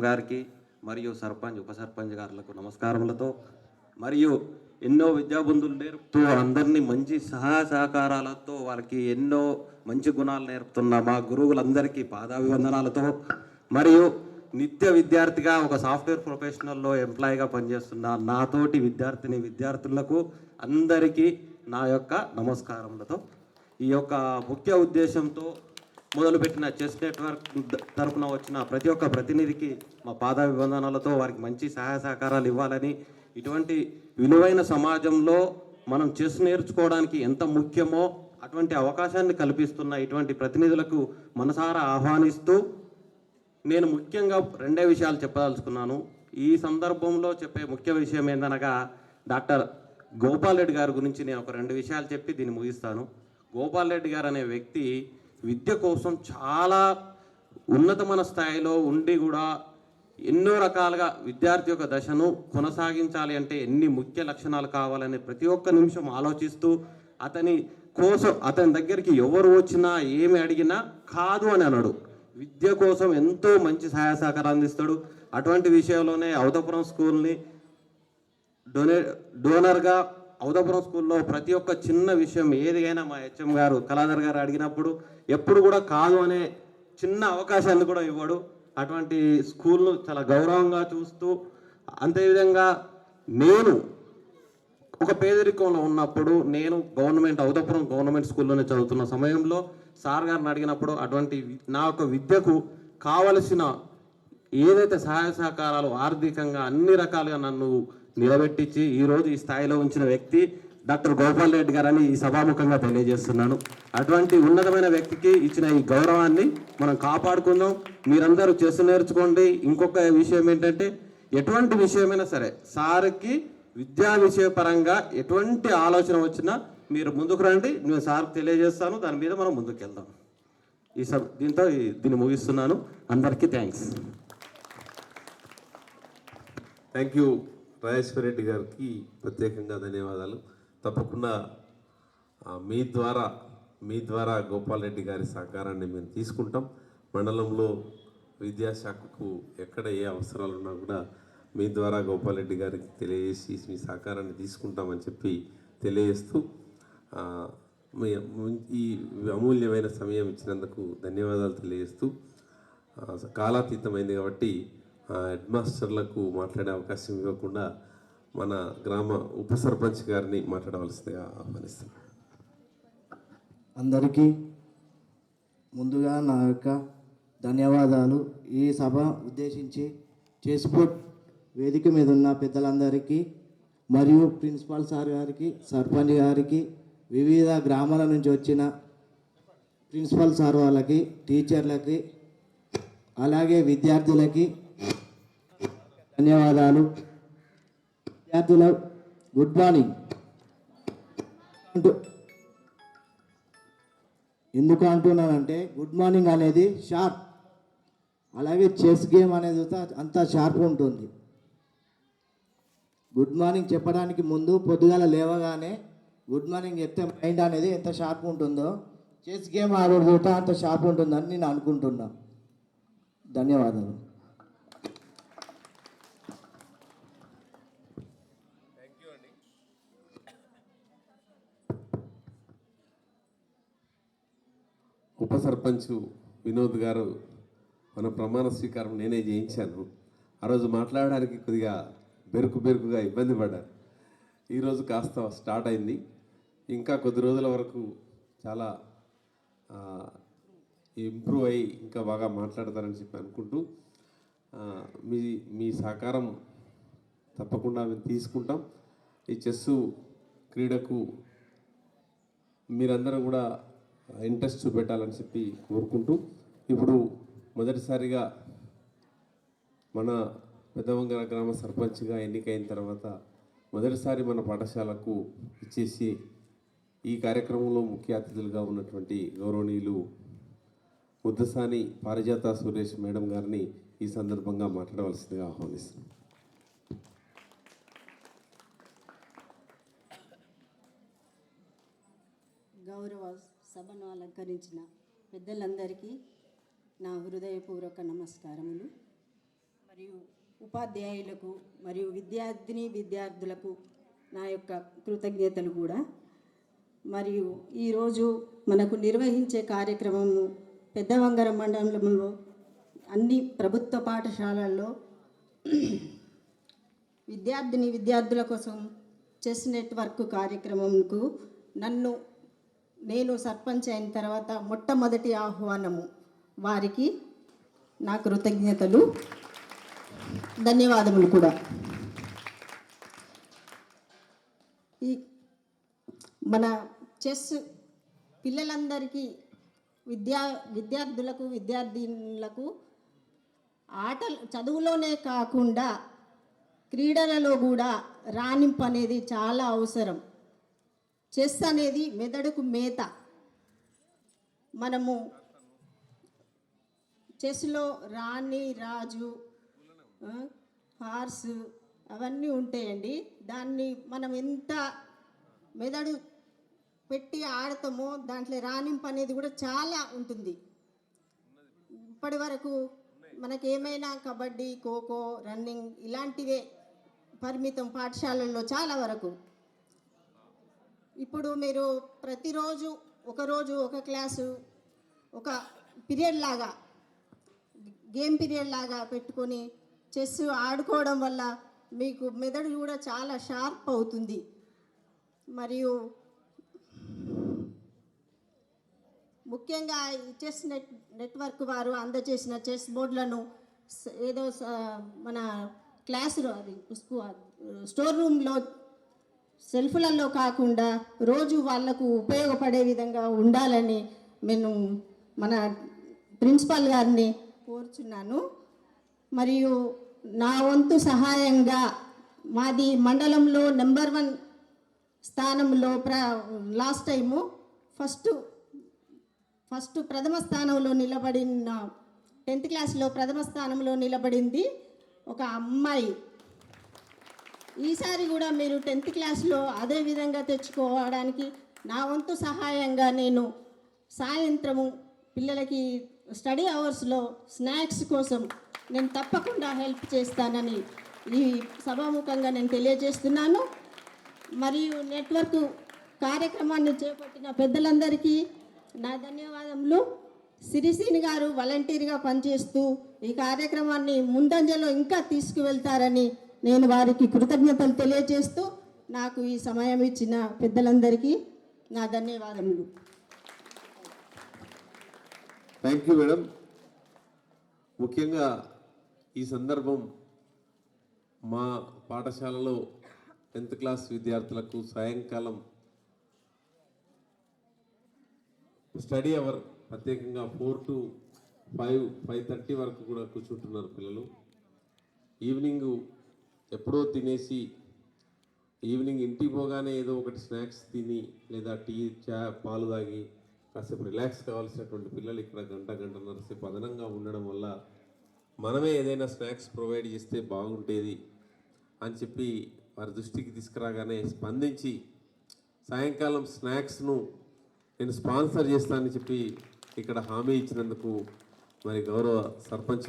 గారికి మరియు సర్పంచ్ ఉప సర్పంచ్ గారులకు నమస్కారములతో మరియు ఎన్నో విద్యాబుద్ధులు నేర్పుతూ అందరినీ మంచి సహాయ సహకారాలతో వారికి ఎన్నో మంచి గుణాలు నేర్పుతున్న మా గురువులందరికీ పాదాభివందనాలతో మరియు నిత్య విద్యార్థిగా ఒక సాఫ్ట్వేర్ ప్రొఫెషనల్లో ఎంప్లాయీగా పనిచేస్తున్న నాతోటి విద్యార్థులకు అందరికీ నా యొక్క నమస్కారములతో ఈ యొక్క ముఖ్య ఉద్దేశంతో మొదలుపెట్టిన చెస్ నెట్వర్క్ తరఫున వచ్చిన ప్రతి ఒక్క ప్రతినిధికి మా పాదాభివందనాలతో వారికి మంచి సహాయ సహకారాలు ఇవ్వాలని, ఇటువంటి విలువైన సమాజంలో మనం చెస్ నేర్చుకోవడానికి ఎంత ముఖ్యమో అటువంటి అవకాశాన్ని కల్పిస్తున్న ఇటువంటి ప్రతినిధులకు మనసారా ఆహ్వానిస్తూ నేను ముఖ్యంగా రెండే విషయాలు చెప్పదలుచుకున్నాను. ఈ సందర్భంలో చెప్పే ముఖ్య విషయం ఏందనగా డాక్టర్ గోపాల్ రెడ్డి గారి గురించి నేను ఒక 2 విషయాలు చెప్పి దీన్ని ముగిస్తాను. గోపాల్ రెడ్డి గారు అనే వ్యక్తి విద్య కోసం చాలా ఉన్నతమైన స్థాయిలో ఉండి కూడా ఎన్నో రకాలుగా విద్యార్థి యొక్క దశను కొనసాగించాలి అంటే ఎన్ని ముఖ్య లక్షణాలు కావాలని ప్రతి ఒక్క నిమిషం ఆలోచిస్తూ అతని దగ్గరికి ఎవరు వచ్చినా ఏమి అడిగినా కాదు అని అన్నాడు. విద్య కోసం ఎంతో మంచి సహాయ సహకారం అందిస్తాడు. అటువంటి విషయంలోనే అవధపురం స్కూల్ని డోనర్గా అవధపురం స్కూల్లో ప్రతి ఒక్క చిన్న విషయం ఏదైనా మా హెచ్ఎం గారు కళాధర్ గారు అడిగినప్పుడు ఎప్పుడు కూడా కాదు అనే చిన్న అవకాశాన్ని కూడా ఇవ్వడు. అటువంటి స్కూల్ను చాలా గౌరవంగా చూస్తూ, అంతేవిధంగా నేను ఒక పేదరికంలో ఉన్నప్పుడు నేను అవధపురం గవర్నమెంట్ స్కూల్లోనే చదువుతున్న సమయంలో సార్ గారిని అడిగినప్పుడు అటువంటి నా యొక్క విద్యకు కావలసిన ఏదైతే సహాయ సహకారాలు ఆర్థికంగా అన్ని రకాలుగా నన్ను నిలబెట్టించి ఈరోజు ఈ స్థాయిలో ఉంచిన వ్యక్తి డాక్టర్ గోపాల్ రెడ్డి గారని ఈ సభాముఖంగా తెలియజేస్తున్నాను. అటువంటి ఉన్నతమైన వ్యక్తికి ఇచ్చిన ఈ గౌరవాన్ని మనం కాపాడుకుందాం. మీరందరూ చెస్ నేర్చుకోండి. ఇంకొక విషయం ఏంటంటే ఎటువంటి విషయమైనా సరే సార్కి విద్యా విషయపరంగా ఎటువంటి ఆలోచన వచ్చినా మీరు ముందుకు రండి, నేను సార్కి తెలియజేస్తాను. దాని మీద మనం ముందుకు వెళ్దాం. దీన్ని ముగిస్తున్నాను. అందరికీ thanks. Thank you. Rajeshwara Reddy గారికి ప్రత్యేకంగా ధన్యవాదాలు. తప్పకుండా మీ ద్వారా గోపాల్ రెడ్డి గారి సహకారాన్ని మేము తీసుకుంటాం. మండలంలో విద్యాశాఖకు ఎక్కడ ఏ అవసరాలు ఉన్నా కూడా మీ ద్వారా గోపాల్ రెడ్డి గారికి తెలియజేసి మీ సహకారాన్ని తీసుకుంటామని చెప్పి తెలియజేస్తూ ఈ అమూల్యమైన సమయం ఇచ్చినందుకు ధన్యవాదాలు తెలియజేస్తూ, కాలాతీతమైంది కాబట్టి హెడ్ మాస్టర్లకు మాట్లాడే అవకాశం ఇవ్వకుండా మన గ్రామ ఉప సర్పంచ్ గారిని మాట్లాడవలసిందిగా ఆహ్వానిస్తున్నాను. అందరికీ ముందుగా నా యొక్క ధన్యవాదాలు. ఈ సభ ఉద్దేశించి చేస్పోర్ట్ వేదిక మీద ఉన్న పెద్దలందరికీ మరియు ప్రిన్సిపాల్ సార్ గారికి, సర్పంచ్ గారికి, వివిధ గ్రామాల నుంచి వచ్చిన ప్రిన్సిపల్ సార్ వాళ్ళకి, టీచర్లకి, అలాగే విద్యార్థులకి ధన్యవాదాలు. విద్యార్థుల గుడ్ మార్నింగ్. ఎందుకు అంటున్నానంటే గుడ్ మార్నింగ్ అనేది షార్ప్, అలాగే చెస్ గేమ్ అనేది అంత షార్ప్ ఉంటుంది. గుడ్ మార్నింగ్ చెప్పడానికి ముందు పొద్దుగాల లేవగానే గుడ్ మార్నింగ్ చెప్తే మైండ్ అనేది ఎంత షార్ప్ ఉంటుందో చెస్ గేమ్ ఆడోడు అంత షార్ప్ ఉంటుందని నేను అనుకుంటున్నా. ధన్యవాదాలు. ఉప సర్పంచ్ వినోద్ గారు మన ప్రమాణ స్వీకారం నేనే చేయించాను. ఆ రోజు మాట్లాడడానికి కొద్దిగా బెరుకుగా ఇబ్బంది పడ్డారు. ఈరోజు కాస్త స్టార్ట్ అయింది. ఇంకా కొద్ది రోజుల వరకు చాలా ఇంప్రూవ్ అయ్యి ఇంకా బాగా మాట్లాడతారని చెప్పి అనుకుంటూ మీ సహకారం తప్పకుండా మేము తీసుకుంటాం. ఈ చెస్సు క్రీడకు మీరందరూ కూడా ఇంట్రెస్ట్ చూపెట్టాలని చెప్పి కోరుకుంటూ, ఇప్పుడు మొదటిసారిగా మన పెద్దవంగర గ్రామ సర్పంచ్గా ఎన్నికైన తర్వాత మొదటిసారి మన పాఠశాలకు ఇచ్చేసి ఈ కార్యక్రమంలో ముఖ్య అతిథులుగా ఉన్నటువంటి గౌరవనీయులు ముద్దసాని పారిజాత సురేష్ మేడం గారిని ఈ సందర్భంగా మాట్లాడవలసిందిగా ఆహ్వానిస్తున్నాం. గౌరవ సభను అలంకరించిన పెద్దలందరికీ నా హృదయపూర్వక నమస్కారములు. మరియు ఉపాధ్యాయులకు మరియు విద్యార్థులకు నా యొక్క కృతజ్ఞతలు కూడా. మరియు ఈరోజు మనకు నిర్వహించే కార్యక్రమము పెద్దవంగరం మండలంలో అన్ని ప్రభుత్వ పాఠశాలల్లో విద్యార్థుల కోసం చెస్ నెట్వర్క్ కార్యక్రమంకు నేను సర్పంచ్ అయిన తర్వాత మొట్టమొదటి ఆహ్వానము వారికి నా కృతజ్ఞతలు, ధన్యవాదములు కూడా. ఈ మన చెస్ పిల్లలందరికీ విద్యార్థులకు ఆటలు చదువులోనే కాకుండా క్రీడలలో కూడా రాణింపు అనేది చాలా అవసరం. చెస్ అనేది మెదడుకు మేత. మనము చెస్లో రాణి, రాజు, హార్స్ అవన్నీ ఉంటాయండి. దాన్ని మనం ఎంత మెదడు పెట్టి ఆడతామో దాంట్లో రాణింపు అనేది కూడా చాలా ఉంటుంది. ఇప్పటి వరకు మనకేమైనా కబడ్డీ, ఖోఖో, రన్నింగ్ ఇలాంటివే పరిమితం పాఠశాలల్లో చాలా వరకు. ఇప్పుడు మీరు ప్రతిరోజు ఒకరోజు ఒక క్లాసు, ఒక పీరియడ్ లాగా, గేమ్ పీరియడ్ లాగా పెట్టుకొని చెస్ ఆడుకోవడం వల్ల మీకు మెదడు కూడా చాలా షార్ప్ అవుతుంది. మరియు ముఖ్యంగా ఈ చెస్ నెట్వర్క్ వారు అందజేసిన చెస్ బోర్డులను ఏదో మన క్లాసులో అది స్టోర్ రూమ్లో సెల్ఫ్లలో కాకుండా రోజు వాళ్లకు ఉపయోగపడే విధంగా ఉండాలని నేను మన ప్రిన్సిపాల్ గారిని కోరుచున్నాను. మరియు నా వంతు సహాయంగా మాది మండలంలో నెంబర్ 1 స్థానంలో లాస్ట్ టైము ఫస్ట్ ప్రథమ స్థానంలో నిలబడిన 10th క్లాస్లో ప్రథమ స్థానంలో నిలబడింది ఒక అమ్మాయి. ఈసారి కూడా మీరు 10th క్లాస్లో అదే విధంగా తెచ్చుకోవడానికి నా వంతు సహాయంగా నేను సాయంత్రము పిల్లలకి స్టడీ అవర్స్లో స్నాక్స్ కోసం నేను తప్పకుండా హెల్ప్ చేస్తానని ఈ సభాముఖంగా నేను తెలియజేస్తున్నాను. మరియు నెట్వర్క్ కార్యక్రమాన్ని చేపట్టిన పెద్దలందరికీ నా ధన్యవాదములు. సిరిసీని గారు వాలంటీర్గా పనిచేస్తూ ఈ కార్యక్రమాన్ని ముందంజలో ఇంకా తీసుకువెళ్తారని నేను వారికి కృతజ్ఞతలు తెలియజేస్తూ నాకు ఈ సమయం ఇచ్చిన పెద్దలందరికీ నా ధన్యవాదములు. Thank you madam. ముఖ్యంగా ఈ సందర్భం మా పాఠశాలలో 10th క్లాస్ విద్యార్థులకు సాయంకాలం స్టడీ అవర్ ప్రత్యేకంగా 4 to 5:30 వరకు కూడా కూర్చుంటున్నారు పిల్లలు. ఈవినింగ్ ఎప్పుడో తినేసి ఈవినింగ్ ఇంటికి పోగానే ఏదో ఒకటి స్నాక్స్ తిని లేదా టీ, పాలు తాగి కాసేపు రిలాక్స్ కావాల్సినటువంటి పిల్లలు ఇక్కడ గంటన్నర సేపు అదనంగా ఉండడం వల్ల మనమే ఏదైనా స్నాక్స్ ప్రొవైడ్ చేస్తే బాగుండేది అని చెప్పి వారి దృష్టికి తీసుకురాగానే స్పందించి సాయంకాలం స్నాక్స్ను నేను స్పాన్సర్ చేస్తానని చెప్పి ఇక్కడ హామీ ఇచ్చినందుకు మరి గౌరవ సర్పంచ్